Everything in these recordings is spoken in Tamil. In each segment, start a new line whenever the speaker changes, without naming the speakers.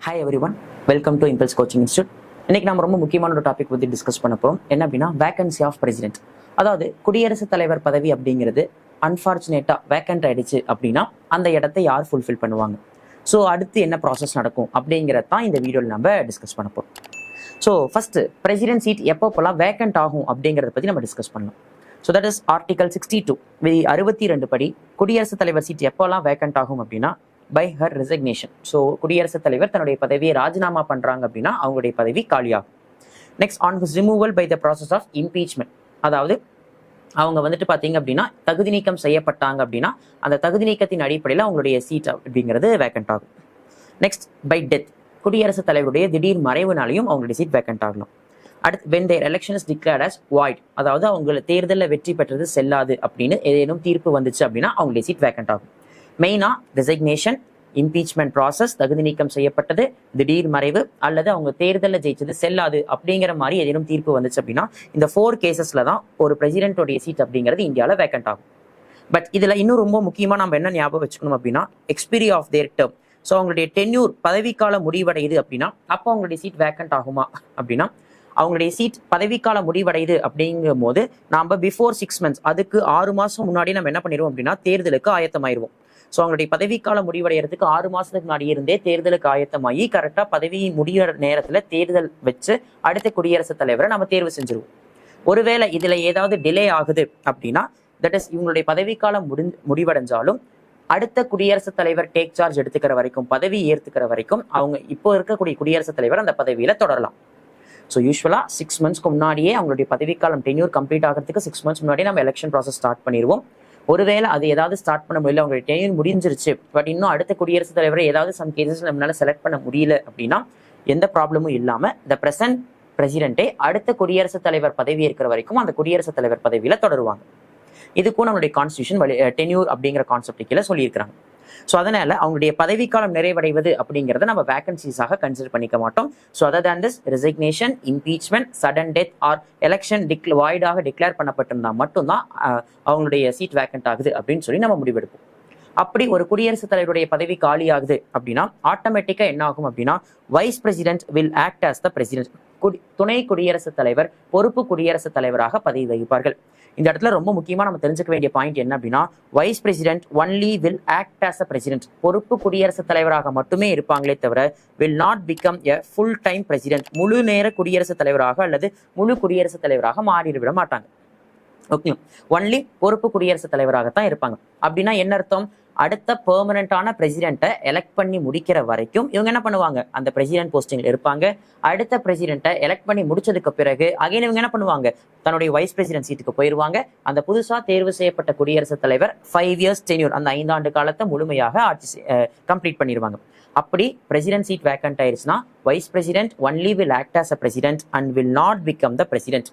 Hi everyone, welcome to Impulse Coaching Institute. இன்னைக்கு நம்ம ரொம்ப முக்கியமான ஒரு டாபிக் பற்றி டிஸ்கஸ் பண்ண போகிறோம். என்ன அப்படின்னா வேகன்சி ஆஃப் பிரசிடென்ட். அதாவது குடியரசுத் தலைவர் பதவி அப்படிங்கிறது அன்ஃபார்ச்சுனேட்டாக வேக்கண்ட் ஆயிடுச்சு அப்படின்னா அந்த இடத்த யார் ஃபுல்ஃபில் பண்ணுவாங்க, ஸோ அடுத்து என்ன ப்ராசஸ் நடக்கும் அப்படிங்கிறது தான் இந்த வீடியோவில் நம்ம டிஸ்கஸ் பண்ண போகிறோம். ஸோ ஃபர்ஸ்ட் பிரசிடென்ட் சீட் எப்பப்போலாம் வேக்கண்ட் ஆகும் அப்படிங்கிறத பற்றி நம்ம டிஸ்கஸ் பண்ணலாம். ஸோ தட் இஸ் ஆர்டிகல் 62 விதி 62 படி குடியரசுத் தலைவர் சீட் எப்போல்லாம் வேக்கண்ட் ஆகும் அப்படின்னா பை ஹர் ரெசிக்னேஷன். ஸோ குடியரசுத் தலைவர் தன்னுடைய பதவியை ராஜினாமா பண்றாங்க அப்படின்னா அவங்களுடைய பதவி காலியாகும். Next on his removal by the process of impeachment. அதாவது அவங்க வந்துட்டு பார்த்தீங்க அப்படின்னா தகுதி நீக்கம் செய்யப்பட்டாங்க அப்படின்னா அந்த தகுதி நீக்கத்தின் அடிப்படையில் அவங்களுடைய சீட் அப்படிங்கிறது வேக்கண்ட் ஆகும். Next by death. குடியரசுத் தலைவருடைய திடீர் மறைவுனாலையும் அவங்களுடைய சீட் வேக்கண்ட் ஆகலாம். அடுத்து when their election is declared as void, அதாவது அவங்க தேர்தலில் வெற்றி பெற்றது செல்லாது அப்படின்னு ஏதேனும் தீர்ப்பு வந்துச்சு அப்படின்னா அவங்களுடைய சீட் வேக்கண்ட் ஆகும். மெயினா ரெசிக்னேஷன், இம்பீச்மெண்ட் ப்ராசஸ், தகுதி நீக்கம் செய்யப்பட்டது, திடீர் மறைவு, அல்லது அவங்க தேர்தலில் ஜெயிச்சது செல்லாது அப்படிங்கிற மாதிரி ஏதேனும் தீர்ப்பு வந்துச்சு அப்படின்னா இந்த 4 கேசஸ்ல தான் ஒரு பிரசிடென்டோடைய சீட் அப்படிங்கிறது இந்தியாவில் வேக்கண்ட் ஆகும். பட் இதுல இன்னும் ரொம்ப முக்கியமா நம்ம என்ன ஞாபகம் வச்சுக்கணும் அப்படின்னா expiry of their term. So அவங்களுடைய டென்யூர் பதவிக்காலம் முடிவடையுது அப்படின்னா அப்போ அவங்களுடைய சீட் வேக்கண்ட் ஆகுமா அப்படின்னா அவங்களுடைய சீட் பதவிக்காலம் முடிவடையுது அப்படிங்கும் போது நாம பிஃபோர் 6 months, அதுக்கு 6 மாசம் முன்னாடி நம்ம என்ன பண்ணிடுவோம் அப்படின்னா தேர்தலுக்கு ஆயத்தமாயிருவோம். ஸோ அவங்களுடைய பதவிக்காலம் முடிவடைகிறதுக்கு 6 மாசத்துக்கு முன்னாடி இருந்தே தேர்தலுக்கு ஆயத்தமாகி கரெக்டாக பதவி முடிகிற நேரத்தில் தேர்தல் வச்சு அடுத்த குடியரசுத் தலைவரை நம்ம தேர்வு செஞ்சிருவோம். ஒருவேளை இதுல ஏதாவது டிலே ஆகுது அப்படின்னா தட் இஸ் இவங்களுடைய பதவிக்காலம் முடிவடைஞ்சாலும் அடுத்த குடியரசுத் தலைவர் டேக் சார்ஜ் எடுத்துக்கிற வரைக்கும், பதவி ஏற்றுக்கிற வரைக்கும் அவங்க இப்போ இருக்கக்கூடிய குடியரசுத் தலைவர் அந்த பதவியில தொடரலாம். ஸோ யூஸ்வலாக 6 monthsக்கு முன்னாடியே அவங்களுடைய பதவிக்காலம் டென்யூர் கம்ப்ளீட் ஆகிறதுக்கு 6 months முன்னாடியே நம்ம எலெக்ஷன் ப்ராசஸ் ஸ்டார்ட் பண்ணிடுவோம். ஒருவேளை அது ஏதாவது ஸ்டார்ட் பண்ண முடியல, அவங்களுடைய டென்யூர் முடிஞ்சிருச்சு, பட் இன்னும் அடுத்த குடியரசுத் தலைவரை ஏதாவது சம் கேசஸ் நம்மளால செலக்ட் பண்ண முடியல அப்படின்னா எந்த ப்ராப்ளமும் இல்லாம த பிரசன்ட் பிரசிடென்ட்டே அடுத்த குடியரசுத் தலைவர் பதவி இருக்கிற வரைக்கும் அந்த குடியரசுத் தலைவர் பதவியில தொடருவாங்க. இதுக்கும் நம்மளுடைய கான்ஸ்டியூஷன் டென்யூர் அப்படிங்கிற கான்செப்ட் கீழே சொல்லியிருக்கிறாங்க. ஸோ அதனால அவங்களுடைய பதவிக்காலம் நிறைவடைவது அப்படிங்கிறத நம்ம வேகன்சிஸாக கன்சிடர் பண்ணிக்க மாட்டோம். So other than this resignation, impeachment, sudden death or election வாய்டாக டிக்ளேர் பண்ணப்பட்டிருந்தா மட்டும்தான் அவங்களுடைய சீட் வேக்கண்ட் ஆகுது அப்படின்னு சொல்லி நம்ம முடிவெடுப்போம். அப்படி ஒரு குடியரசுத் தலைவருடைய பதவி காலி ஆகுது அப்படின்னா ஆட்டோமேட்டிக்கா என்ன ஆகும் அப்படின்னா vice president will act as the president. துணை குடியரசுத் தலைவர் பொறுப்பு குடியரசுத் தலைவராக பதவி வகிப்பார்கள். இந்த இடத்துல ரொம்ப முக்கியமா நம்ம தெரிஞ்சுக்க வேண்டிய பாயிண்ட் என்ன அப்படின்னா vice president only will act as a president. பொறுப்பு குடியரசுத் தலைவராக மட்டுமே இருப்பாங்களே தவிர will not become a full time president. முழு நேர குடியரசுத் தலைவராக அல்லது முழு குடியரசுத் தலைவராக மாறிவிட மாட்டாங்க. ஓகே, ஒன்லி பொறுப்பு குடியரசுத் தலைவராகத்தான் இருப்பாங்க. அப்படின்னா என்ன அர்த்தம்? அடுத்த பெர்மனண்டான பிரசிடென்ட்டை எலெக்ட் பண்ணி முடிக்கிற வரைக்கும் இவங்க என்ன பண்ணுவாங்க, அந்த பிரசிடென்ட் போஸ்டிங்ல இருப்பாங்க. அடுத்த பிரசிடென்ட்டை எலெக்ட் பண்ணி முடிச்சதுக்கு பிறகு அகைன் இவங்க என்ன பண்ணுவாங்க, தன்னுடைய வைஸ் பிரசிடென்ட் சீட்டுக்கு போயிருவாங்க. அந்த புதுசா தேர்வு செய்யப்பட்ட குடியரசுத் தலைவர் 5 years டென்யூர், அந்த 5 ஆண்டு காலத்தை முழுமையாக ஆட்சி கம்ப்ளீட் பண்ணிடுவாங்க. அப்படி பிரசிடென்ட் சீட் வேக்கண்ட் ஆயிடுச்சுன்னா vice president only will act as a president and will not become the president.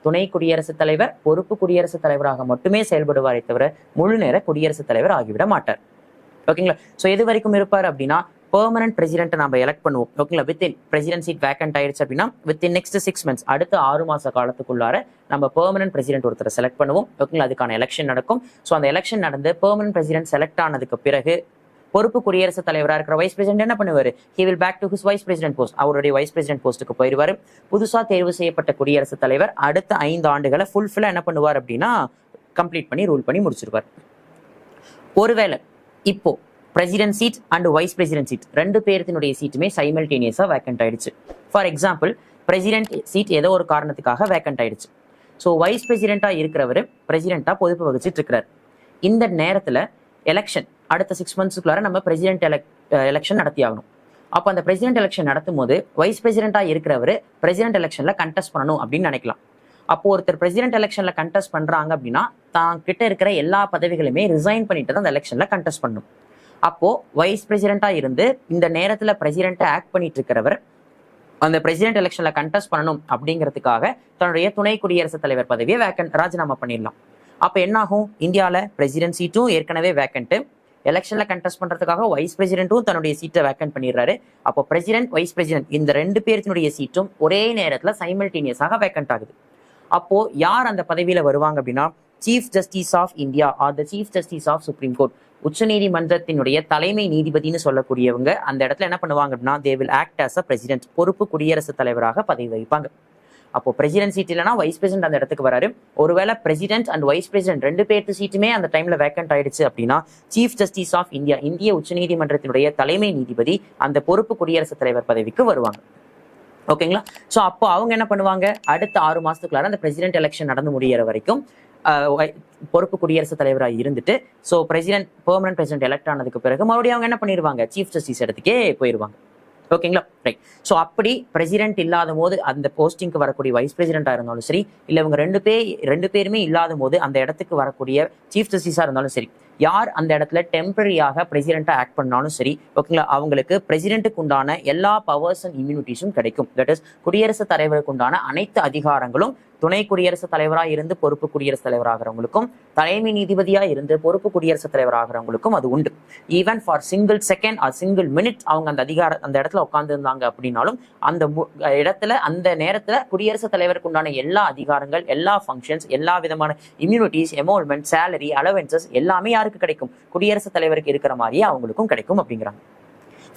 துணை குடியரசுத் தலைவர் பொறுப்பு குடியரசுத் தலைவராக மட்டுமே செயல்படுவாரே தவிர முழு நேர குடியரசுத் தலைவர் ஆகிவிட மாட்டார். ஓகேங்களா? ஸோ எது வரைக்கும் இருப்பார் அப்படின்னா பெர்மனன்ட் பிரசிடென்ட்டை நம்ம எலெக்ட் பண்ணுவோம். ஓகேங்களா? வித்தின் பிரசிடென்ட் சீட் வேக்கண்ட் ஆயிடுச்சு அப்படின்னா வித்தின் நெக்ஸ்ட் 6 months, அடுத்த 6 மாச காலத்துக்குள்ளார நம்ம பெர்மனன்ட் பிரசிடென்ட் ஒருத்தரை செலக்ட் பண்ணுவோம். ஓகேங்களா? அதுக்கான எலெக்ஷன் நடக்கும். ஸோ அந்த எலெக்ஷன் நடந்து பெர்மனன்ட் பிரசிடென்ட் செலக்ட் ஆனதுக்கு பிறகு பொறுப்பு குடியரசுத் தலைவராக இருக்கிற வைஸ் பிரசிடென்ட் என்ன பண்ணுவாரு, he will back to his vice president post. அவருடைய வைஸ் பிரசிடென்ட் போஸ்ட்டுக்கு போயிடுவாரு. புதுசா தேர்வு செய்யப்பட்ட குடியரசுத் தலைவர் அடுத்த 5 ஆண்டுகளை ஃபுல்ஃபில்லா என்ன பண்ணுவார் அப்படின்னா கம்ப்ளீட் பண்ணி ரூல் பண்ணி முடிச்சிருவார். ஒருவேளை இப்போ president seat and vice president seat 2 பேர்த்தினுடைய சீட்டுமே சைமல்டேனியஸா வேக்கண்ட் ஆயிடுச்சு. ஃபார் எக்ஸாம்பிள் பிரசிடென்ட் சீட் ஏதோ ஒரு காரணத்துக்காக வேக்கண்ட் ஆயிடுச்சு. ஸோ வைஸ் பிரசிடென்ட்டா இருக்கிறவர் பிரசிடென்ட்டா பொறுப்பு வகிச்சிட்டு இருக்கிறார். இந்த நேரத்துல எலெக்ஷன் அடுத்த 6 monthsக்குள்ளார நம்ம பிரசிடென்ட் எலெக்ஷன் நடத்தி ஆகணும். அப்போ அந்த பிரசிடென்ட் எலெக்ஷன் நடத்தும் போது வைஸ் பிரசிடென்ட்டா இருக்கிறவர் பிரசிடென்ட் எலெக்ஷன்ல கண்டெஸ்ட் பண்ணணும் அப்படின்னு நினைக்கலாம். அப்போ ஒருத்தர் பிரசிடென்ட் எலெக்ஷன்ல கண்டெஸ்ட் பண்றாங்க அப்படின்னா தான் கிட்ட இருக்கிற எல்லா பதவிகளுமே ரிசைன் பண்ணிட்டு தான் அந்த எலெக்ஷன்ல கண்டெஸ்ட் பண்ணணும். அப்போ வைஸ் பிரசிடென்ட்டா இருந்து இந்த நேரத்துல பிரசிடென்ட்டை ஆக்ட் பண்ணிட்டு இருக்கிறவர் அந்த பிரசிடென்ட் எலெக்ஷன்ல கண்டெஸ்ட் பண்ணணும் அப்படிங்கிறதுக்காக தன்னுடைய துணை குடியரசுத் தலைவர் பதவியை ராஜினாமா பண்ணிடலாம். அப்ப என்ன ஆகும், இந்தியாவில பிரசிடென்ட் சீட்டும் ஏற்கனவே வேக்கண்ட், எலெக்ஷன்ல கண்டெஸ்ட் பண்றதுக்காக வைஸ் பிரசிடென்ட்டும் தன்னுடைய சீட்டை வேக்கண்ட் பண்ணிடுறாரு. அப்போ பிரசிடென்ட் வைஸ் பிரசிடென்ட் இந்த 2 பேர்த்தினுடைய சீட்டும் ஒரே நேரத்துல சைமல்டேனியஸாக வேக்கண்ட் ஆகுது. அப்போ யார் அந்த பதவியில வருவாங்க அப்படின்னா chief justice of India or the chief justice of supreme court. உச்சநீதிமன்றத்தினுடைய தலைமை நீதிபதினு சொல்லக்கூடியவங்க அந்த இடத்துல என்ன பண்ணுவாங்க அப்படின்னா they will act as a president, பொறுப்பு குடியரசுத் தலைவராக பதவி வகிப்பாங்க. அப்போ பிரசிடென்ட் சீட் இல்லைன்னா வைஸ் பிரசிடென்ட் அந்த இடத்துக்கு வராரு. ஒருவேளை பிரசிடென்ட் அண்ட் வைஸ் பிரசிடென்ட் ரெண்டு பேர்த்து சீட்டுமே அந்த டைம்ல வேக்கன்ட் ஆயிடுச்சு அப்படின்னா சீஃப் ஜஸ்டிஸ் ஆஃப் இந்தியா, இந்திய உச்சநீதிமன்றத்தினுடைய தலைமை நீதிபதி அந்த பொறுப்பு குடியரசுத் தலைவர் பதவிக்கு வருவாங்க. ஓகேங்களா? ஸோ அப்போ அவங்க என்ன பண்ணுவாங்க, அடுத்த 6 மாசத்துக்குள்ளார அந்த பிரசிடென்ட் எலெக்ஷன் நடந்து முடிகிற வரைக்கும் பொறுப்பு குடியரசுத் தலைவராக இருந்துட்டு ஸோ பெர்மனன்ட் பிரசிடென்ட் எலெக்ட் ஆனதுக்கு பிறகு மறுபடியும் அவங்க என்ன பண்ணிடுவாங்க, சீஃப் ஜஸ்டிஸ் இடத்துக்கே போயிடுவாங்க. ஓகேங்களா? ரைட். ஸோ அப்படி பிரசிடென்ட் இல்லாத போது அந்த போஸ்டிங்க்கு வரக்கூடிய வைஸ் பிரசிடென்டா இருந்தாலும் சரி, இல்லை இவங்க ரெண்டு பேருமே இல்லாத போது அந்த இடத்துக்கு வரக்கூடிய சீஃப் ஜஸ்டிஸா இருந்தாலும் சரி, யார் அந்த இடத்துல டெம்பரரியாக பிரசிடென்டா ஆக்ட் பண்ணாலும் சரி, ஓகேங்களா, அவங்களுக்கு பிரசிடென்ட்டுக்கு உண்டான எல்லா பவர்ஸ் அண்ட் இம்யூனிட்டிஸும் கிடைக்கும். தட் இஸ் குடியரசுத் தலைவருக்கு உண்டான அனைத்து அதிகாரங்களும் துணை குடியரசுத் தலைவராக இருந்து பொறுப்பு குடியரசுத் தலைவராகிறவங்களுக்கும் தலைமை நீதிபதியா இருந்து பொறுப்பு குடியரசுத் தலைவராகிறவங்களுக்கும் அது உண்டு. Even for single second or single minute அவங்க அந்த இடத்துல உட்கார்ந்து இருந்தாங்க அப்படின்னாலும் அந்த இடத்துல அந்த நேரத்துல குடியரசுத் தலைவருக்கு உண்டான எல்லா அதிகாரங்கள், எல்லா ஃபங்க்ஷன்ஸ், எல்லா விதமான இம்யூனிட்டிஸ், எமோல்மெண்ட், சேலரி, அலவன்சஸ் எல்லாமே யாருக்கு கிடைக்கும், குடியரசுத் தலைவருக்கு இருக்கிற மாதிரியே அவங்களுக்கும் கிடைக்கும் அப்படிங்கிறாங்க.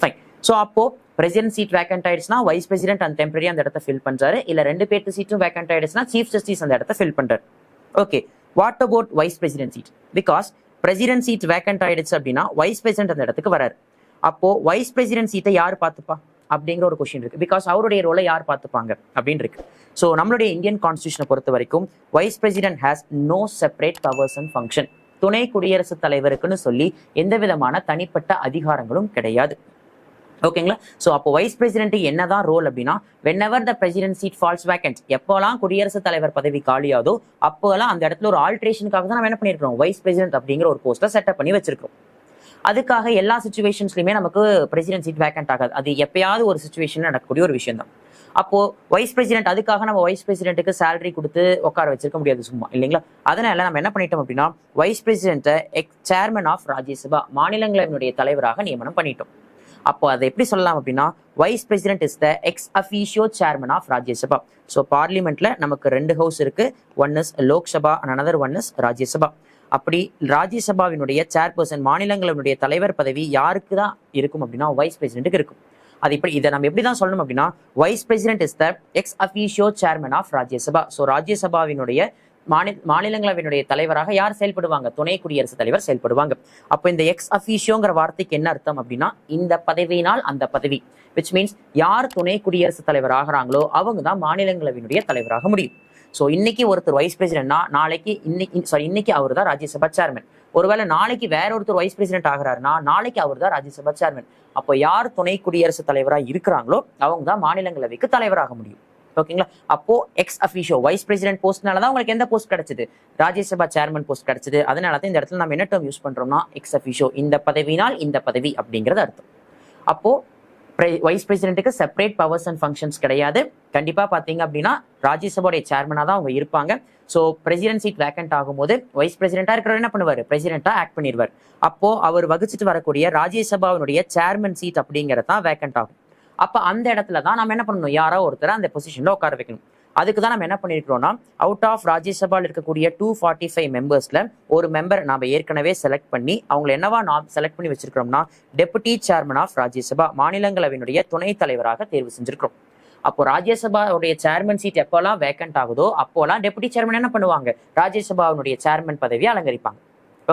ஃபைன். ஸோ அப்போ பிரசிடென்ட் சீட் வேக்கன்ட் ஆயிடுச்சுன்னா வைஸ் பிரசிடென்ட் அந்த டெம்பரரி அந்த இடத்த ஃபில் பண்றாரு. இல்ல ரெண்டு பேர்த்து சீட்டும் வேக்கன்ட் ஆயிடுச்சுன்னா சீஃப் ஜஸ்டிஸ் அந்த இடத்த ஃபில் பண்றாரு. Okay, what about vice president seat? Because president seat vacant ஆயிடுச்சு அப்படின்னா வைஸ் பிரசிடென்ட் அந்த இடத்துக்கு வராரு. அப்போ வைஸ் பிரசிடென்ட் சீட்டை யார் பார்த்துப்பா அப்படிங்கிற ஒரு கொஸ்டின் இருக்கு. பிகாஸ் அவருடைய ரோலை யார் பார்த்துப்பாங்க அப்படின்னு இருக்கு. ஸோ நம்மளுடைய இந்தியன் கான்ஸ்டியூஷனை பொறுத்த வரைக்கும் vice president has no separate powers and function. துணை குடியரசுத் தலைவருக்குன்னு சொல்லி எந்த விதமான தனிப்பட்ட அதிகாரங்களும் கிடையாது. ஓகேங்களா? ஸோ அப்போ வைஸ் பிரசிடென்ட்டுக்கு என்னதான் ரோல் அப்படின்னா, whenever the president seat falls vacant, எப்போலாம் குடியரசுத் தலைவர் பதவி காலியாதோ அப்போலாம் அந்த இடத்துல ஒரு ஆல்ட்ரேஷனுக்காக தான் நம்ம என்ன பண்ணிருக்கோம், வைஸ் பிரசிடென்ட் அப்படிங்கிற ஒரு போஸ்ட்டை செட்டப் பண்ணி வச்சிருக்கோம். அதுக்காக எல்லா சுச்சுவேஷன்ஸ்லையுமே நமக்கு பிரசிடென்ட் சீட் வேக்கன்ட் ஆகாது. அது எப்பயாவது ஒரு சுச்சுவேஷன் நடக்கக்கூடிய ஒரு விஷயம் தான். அப்போ வைஸ் பிரசிடென்ட், அதுக்காக நம்ம வைஸ் பிரசிடென்ட்டுக்கு சேலரி கொடுத்து உட்கார வச்சிருக்க முடியாது சும்மா, இல்லைங்களா? அதனால நம்ம என்ன பண்ணிட்டோம் அப்படின்னா வைஸ் பிரசிடென்ட்டை சேர்மன் ஆஃப் ராஜ்யசபா, மாநிலங்களவையினுடைய தலைவராக நியமனம் பண்ணிட்டோம். அப்போ அதை எப்படி சொல்லலாம் அப்படின்னா vice president is the ex officio chairman of Rajya Sabha. So பார்லிமெண்ட்ல நமக்கு 2 ஹவுஸ் இருக்கு. One is Lok Sabha and another one is Rajya Sabha. அப்படி ராஜ்யசபாவினுடைய சேர்பர்சன், மாநிலங்களுடைய தலைவர் பதவி யாருக்கு தான் இருக்கும் அப்படின்னா வைஸ் பிரசிடென்ட்டுக்கு இருக்கும். அது இப்படி இதை நம்ம எப்படி தான் சொல்லணும் அப்படின்னா vice president is the ex officio chairman of Rajya Sabha. So ராஜ்யசபாவினுடைய மாநிலங்களவையினுடைய தலைவராக யார் செயல்படுவாங்க, துணை குடியரசுத் தலைவர் செயல்படுவாங்க. அப்போ இந்த எக்ஸ் அஃபீஷியோங்கிற வார்த்தைக்கு என்ன அர்த்தம் அப்படின்னா இந்த பதவியினால் அந்த பதவி, விச் மீன்ஸ் யார் துணை குடியரசுத் தலைவர் ஆகிறாங்களோ அவங்க தான் மாநிலங்களவையினுடைய தலைவராக முடியும். ஸோ இன்னைக்கு ஒருத்தர் வைஸ் பிரசிடென்ட்னா இன்னைக்கு அவர் தான் ராஜ்யசபா சேர்மன். ஒருவேளை நாளைக்கு வேற ஒருத்தர் வைஸ் பிரசிடென்ட் ஆகிறாருன்னா நாளைக்கு அவர் தான் ராஜ்யசபா சேர்மன். அப்போ யார் துணை குடியரசுத் தலைவராக இருக்கிறாங்களோ அவங்க தான் மாநிலங்களவைக்கு தலைவராக முடியும். ஓகேங்களா? அப்போ எக்ஸ் அஃபீஷியோ வைஸ் பிரசிடென்ட் போஸ்ட்னாலதான் உங்களுக்கு எந்த போஸ்ட் கிடைச்சது, ராஜ்யசபா சேர்மன் போஸ்ட் கிடைச்சது. அதனால தான் இந்த இடத்துல நம்ம என்ன டேர்ம் யூஸ் பண்றோம்னா எக்ஸ் அஃபீஷியோ, இந்த பதவினால் இந்த பதவி அப்படிங்கிறது அர்த்தம். அப்போ வைஸ் பிரசிடென்ட்டுக்கு செப்பரேட் பவர்ஸ் அண்ட் ஃபங்க்ஷன்ஸ் கிடையாது. கண்டிப்பா பாத்தீங்க அப்படின்னா ராஜ்யசபாவுடைய சேர்மனா தான் அவங்க இருப்பாங்க. ஸோ பிரசிடென்ட் சீட் வேக்கன்ட் ஆகும்போது வைஸ் பிரசிடென்டா இருக்கிறவர் என்ன பண்ணுவார், பிரசிடென்டா ஆக்ட் பண்ணிடுவார். அப்போ அவர் வகிச்சுட்டு வரக்கூடிய ராஜ்யசபாவினுடைய சேர்மன் சீட் அப்படிங்கிறது தான் வேக்கன்ட் ஆகும். அப்ப அந்த இடத்துல தான் நம்ம என்ன பண்ணணும், யாரோ ஒருத்தர் அந்த பொசிஷன்ல உட்கார வைக்கணும். அதுக்கு தான் நம்ம என்ன பண்ணிருக்கிறோம்னா அவுட் ஆஃப் ராஜ்யசபாவில் இருக்கக்கூடிய 245 மெம்பர்ஸ்ல ஒரு மெம்பர் நாம ஏற்கனவே செலக்ட் பண்ணி அவங்களை என்னவா செலக்ட் பண்ணி வச்சிருக்கிறோம்னா டெபுட்டி சேர்மன் ஆஃப் ராஜ்யசபா, மாநிலங்களவையினுடைய துணைத் தலைவராக தேர்வு செஞ்சிருக்கிறோம். அப்போ ராஜ்யசபாவுடைய சேர்மன் சீட் எப்போல்லாம் வேக்கன்ட் ஆகுதோ அப்போலாம் டெபுட்டி சேர்மன் என்ன பண்ணுவாங்க, ராஜ்யசபாவுடைய சேர்மன் பதவியை அலங்கரிப்பாங்க.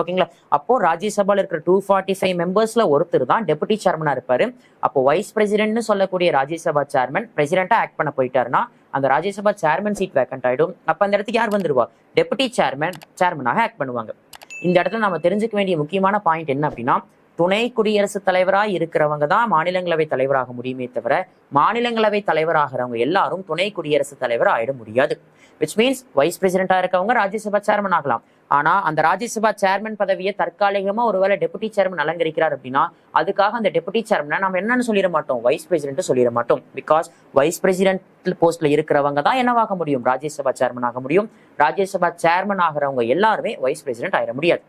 ஓகேங்களா? அப்போ ராஜ்யசபால இருக்கிற 245 மெம்பர்ஸ்ல ஒருத்தர் தான் டெபுட்டி சேர்மனா இருப்பாரு. அப்போ வைஸ் பிரசிடென்ட்னு சொல்லக்கூடிய ராஜ்யசபா சேர்மன் பிரசிடென்டா ஆக்ட் பண்ண போயிட்டாருன்னா அந்த ராஜ்யசபா சேர்மன் சீட் வேக்கன்ட் ஆயிடும். அப்ப அந்த இடத்துக்கு யார் வந்துருவா, டெபுட்டி சேர்மனாக ஆக்ட் பண்ணுவாங்க. இந்த இடத்துல நம்ம தெரிஞ்சுக்க வேண்டிய முக்கியமான பாயிண்ட் என்ன அப்படின்னா துணை குடியரசுத் தலைவராக இருக்கிறவங்க தான் மாநிலங்களவை தலைவராக முடியுமே தவிர மாநிலங்களவை தலைவராகிறவங்க எல்லாரும் துணை குடியரசுத் தலைவர் ஆயிட முடியாது. விச் மீன்ஸ் வைஸ் பிரசிடென்டா இருக்கவங்க ராஜ்யசபா சேர்மன் ஆகலாம். ஆனா அந்த ராஜ்யசபா சேர்மன் பதவியை தற்காலிகமா ஒருவேளை டெபுட்டி சேர்மன் அலங்கரிக்கிறார் அப்படின்னா அதுக்காக அந்த டெபுட்டி சேர்மனை நம்ம என்னன்னு சொல்லிட மாட்டோம், வைஸ் பிரசிடென்ட் சொல்லிட மாட்டோம். பிகாஸ் வைஸ் பிரசிடென்ட் போஸ்ட்ல இருக்கிறவங்க தான் என்னவாக முடியும், ராஜ்யசபா சேர்மன் ஆக முடியும். ராஜ்யசபா சேர்மன் ஆகிறவங்க எல்லாருமே வைஸ் பிரசிடென்ட் ஆயிட முடியாது.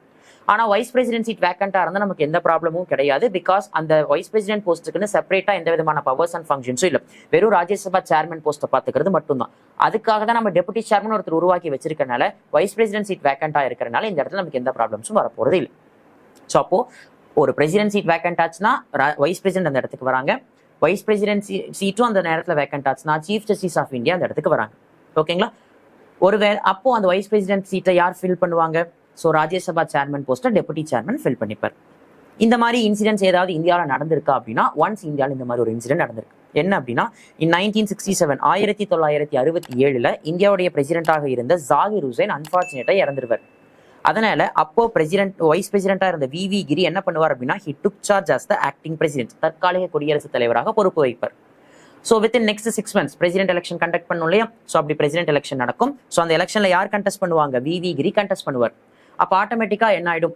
ஆனா வைஸ் பிரசிடென்ட் சீட் வேக்கண்டா இருந்தா நமக்கு எந்த ப்ராப்ளமும் கிடையாது. பிகாஸ் அந்த வைஸ் பிரசிடென்ட் போஸ்ட்டுக்குன்னு செப்பரேட்டா எந்த விதமான பவர்ஸ் அண்ட் ஃபங்க்ஷன்ஸும் இல்லை. வெறும் ராஜ்யசபா சேர்மன் போஸ்ட்டை பாத்துக்கிறது மட்டும்தான். அதுக்காக தான் நம்ம டெபுட்டி சேர்மன் ஒருத்தர் உருவாக்கி வச்சிருக்கனால வைஸ் பிரசிடென்ட் சீட் வேக்கண்டா இருக்கிறனால இந்த இடத்துல நமக்கு எந்த ப்ராப்ளம்ஸும் வரப்போறது இல்லை. ஸோ அப்போ ஒரு பிரசிடென்ட் சீட் வேக்கண்ட் ஆச்சுன்னா வைஸ் பிரசிடென்ட் அந்த இடத்துக்கு வராங்க, வைஸ் பிரசிடென்ட் சீட்டும் அந்த நேரத்தில் வேக்கண்ட் ஆச்சுன்னா சீஃப் ஜஸ்டிஸ் ஆஃப் இந்தியா அந்த இடத்துக்கு வராங்க. ஓகேங்களா? ஒருவேளை அப்போ அந்த வைஸ் பிரசிடென்ட் சீட்டை யார் ஃபில் பண்ணுவாங்க? ஸோ ராஜ்யசபா சேர்மன் போஸ்ட்டை டெபுட்டி சேர்மன் ஃபில் பண்ணிப்பார். இந்த மாதிரி இன்சிடென்ட்ஸ் ஏதாவது இந்தியாவில் நடந்திருக்கா அப்படின்னா, ஒன்ஸ் இந்தியாவில் இந்த மாதிரி ஒரு இன்சிடென்ட் நடந்திருக்கு. என்ன அப்படின்னா, இன் 1967 1967 இந்தியாவுடைய பிரசிடென்டாக இருந்த ஜாகிர் ஹுசைன் அன்பார்ச்சுனேட்டா இறந்துருவார். அதனால அப்போ வைஸ் பிரசிடென்டா இருந்த வி கிரி என்ன பண்ணுவார் அப்படின்னா, he took charge as the acting president, தற்காலிக குடியரசுத் தலைவராக பொறுப்பு வைப்பார். So within next 6 months president election conduct பண்ணும் இல்லையா? ஸோ அப்படி பிரசிடென்ட் எலெக்ஷன் நடக்கும். ஸோ அந்த எலெக்ஷன்ல யார் கண்டெஸ்ட் பண்ணுவாங்க? வி கிரி கண்டெஸ்ட் பண்ணுவார். அப்போ ஆட்டோமேட்டிக்கா என்ன ஆயிடும்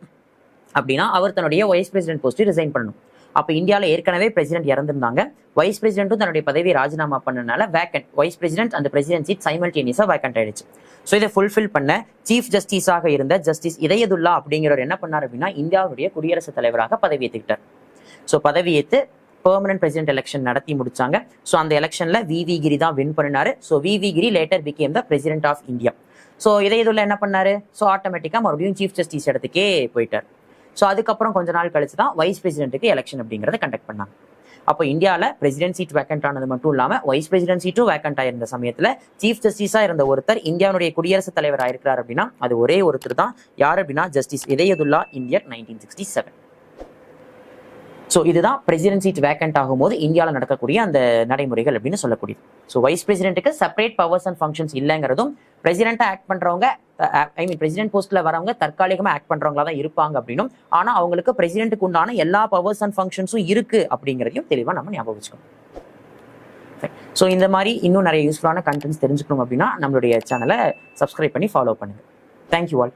அப்படின்னா, அவர் தன்னுடைய வைஸ் பிரசிடென்ட் போஸ்ட்டை ரிசைன் பண்ணணும். அப்போ இந்தியாவில் ஏற்கனவே பிரசிடென்ட் இறந்திருந்தாங்க, வைஸ் பிரசிடென்ட்டும் தன்னுடைய பதவியை ராஜினாமா பண்ணனால வேக்கண்ட் வைஸ் பிரசிடென்ட் அந்த பிரசிடென்ட் சீட் சைமல்டேனியஸா வேக்கண்ட் ஆயிடுச்சு. ஸோ இதை ஃபுல்ஃபில் பண்ண சீஃப் ஜஸ்டிஸாக இருந்த ஜஸ்டிஸ் இதயதுல்லா அப்படிங்கிறவர் என்ன பண்ணார் அப்படின்னா, இந்தியாவுடைய குடியரசுத் தலைவராக பதவி ஏற்றுக்கிட்டார். ஸோ பதவி ஏற்று பெர்மனன்ட் பிரசிடென்ட் எலெக்ஷன் நடத்தி முடிச்சாங்க. ஸோ அந்த எலெக்ஷன்ல வி கிரி தான் வின் பண்ணினாரு. So V Giri later became the president of India. So Hidayatullah என்ன பண்ணாரு? ஸோ ஆட்டோமேட்டிக்கா மறுபடியும் சீஃப் ஜஸ்டிஸ் இடத்துக்கே போயிட்டார். ஸோ அதுக்கப்புறம் கொஞ்ச நாள் கழிச்சு தான் வைஸ் பிரசிடென்ட்டுக்கு எலெக்ஷன் அப்படிங்கிறத கண்டக்ட் பண்ணாங்க. அப்போ இந்தியாவில் பிரசிடென்ட் சீட் வேக்கண்ட் ஆனது மட்டும் இல்லாமல் வைஸ் பிரசிடென்ட் சீட்டும் வேக்கண்ட் ஆயிருந்த சமயத்தில் சீஃப் ஜஸ்டிஸா இருந்த ஒருத்தர் இந்தியாவுடைய குடியரசுத் தலைவர் ஆயிருக்கிறார் அப்படின்னா அது ஒரே ஒருத்தர் தான். யார் அப்படின்னா, ஜஸ்டிஸ் இதயதுல்லா இந்தியர் 1967. ஸோ இதுதான் பிரசிடென்ட் சீட் வேக்கண்ட் ஆகும்போது இந்தியாவில் நடக்கக்கூடிய அந்த நடைமுறைகள் அப்படின்னு சொல்லக்கூடியது. ஸோ வைஸ் பிரசிடென்ட்டுக்கு செப்பரேட் பவர்ஸ் அண்ட் ஃபங்க்ஷன்ஸ் இல்லைங்கிறதும், பிரசிடென்ட்டா ஆக்ட் பண்றவங்க பிரசிடென்ட் போஸ்ட்ல வரவங்க தற்காலிகமா ஆக்ட் பண்றவங்களா தான் இருப்பாங்க அப்படின்னும், ஆனா அவங்களுக்கு பிரசிடென்ட்டுக்கு உண்டான எல்லா பவர்ஸ் அண்ட் ஃபங்க்ஷன்ஸும் இருக்கு அப்படிங்கிறதையும் தெளிவா நம்ம ஞாபகம் வச்சுக்கணும். ஸோ இந்த மாதிரி இன்னும் நிறைய யூஸ்ஃபுல்லான கண்டென்ட்ஸ் தெரிஞ்சுக்கணும் அப்படின்னா நம்மளுடைய சேனலை சப்ஸ்கிரைப் பண்ணி ஃபாலோ பண்ணுங்க. Thank you all.